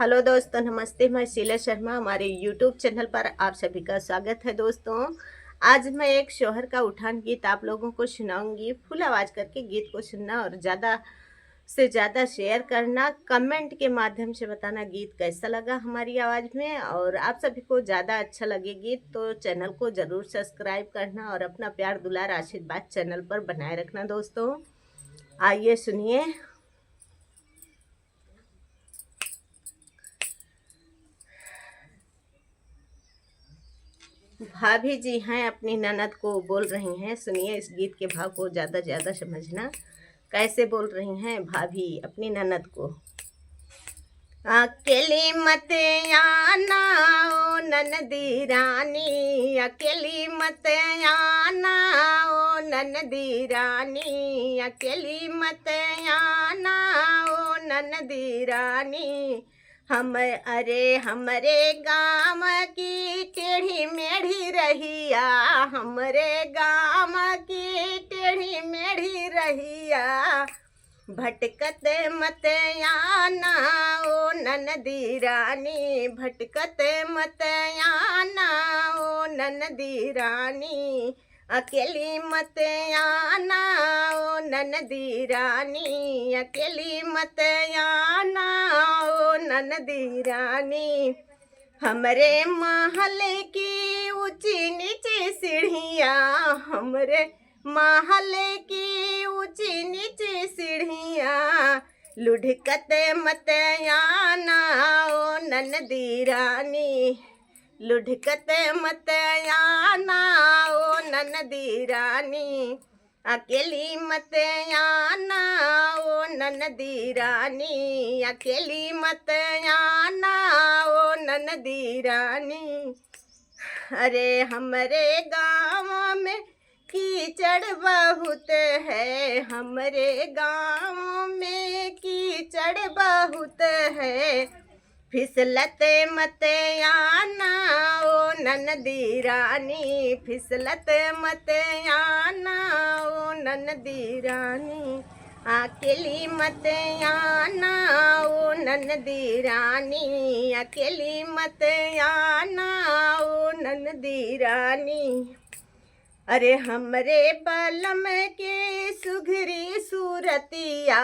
Hello दोस्तों, नमस्ते। मैं शीला शर्मा, हमारे यूट्यूब चैनल पर आप सभी का स्वागत है। दोस्तों, आज मैं एक शोहर का उठान गीत आप लोगों को सुनाऊंगी। फुल आवाज़ करके गीत को सुनना और ज़्यादा से ज़्यादा शेयर करना, कमेंट के माध्यम से बताना गीत कैसा लगा हमारी आवाज़ में। और आप सभी को ज़्यादा अच्छा लगे गीत तो चैनल को ज़रूर सब्सक्राइब करना और अपना प्यार दुलार आशीर्वाद चैनल पर बनाए रखना। दोस्तों, आइए सुनिए। भाभी जी हैं, अपनी ननद को बोल रही हैं। सुनिए, इस गीत के भाव को ज़्यादा से ज़्यादा समझना। कैसे बोल रही हैं भाभी अपनी ननद को। अकेली मत आना ओ ननदी रानी, अकेली मत आना ओ ननदी रानी, अकेली मत आना ओ ननदी रानी। हमरे गाँव की टेढ़ी मेढ़ी रहिया, हमरे गाँव की टेढ़ी मेढ़ी रहिया, भटकत मत आना ओ ननदी रानी, भटकत मत आना ओ ननदी रानी, अकेली मत आना ओ ननदी रानी, अकेली मत आना ओ ननदी रानी। हमरे महल की ऊंची नीची सीढ़ियाँ, हमरे महल की ऊंची नीची सीढ़ियाँ, लुढ़कत मत आना ओ ननदी रानी, लुढ़कत मत आना ओ ननदी रानी, अकेली मत आना ओ ननदी रानी, अकेली मत आना ओ ननदी रानी। अरे हमरे गाँव में कीचड़ बहुत है, हमरे गाँव में कीचड़ बहुत है, फिसलत मत आना ओ ननदी रानी, फिसलत मत आना ओ ननदी रानी, अकेली मत आना ओ ननदी रानी, अकेली मत आना ओ ननदी रानी। अरे हमरे बलम के सुघरी सूरतिया,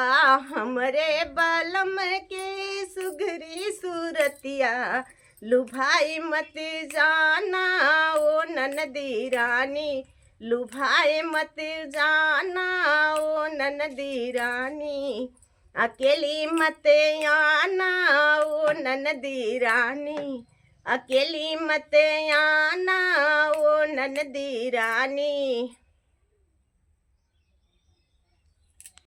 हमरे बलम के सुघरी सूरतिया, लुभाई मत जाना ओ ननदी रानी, लुभाई मत जाना ओ ननदी रानी, अकेली मत आना ओ ननदी रानी, अकेली मत आना ओ ननदी रानी।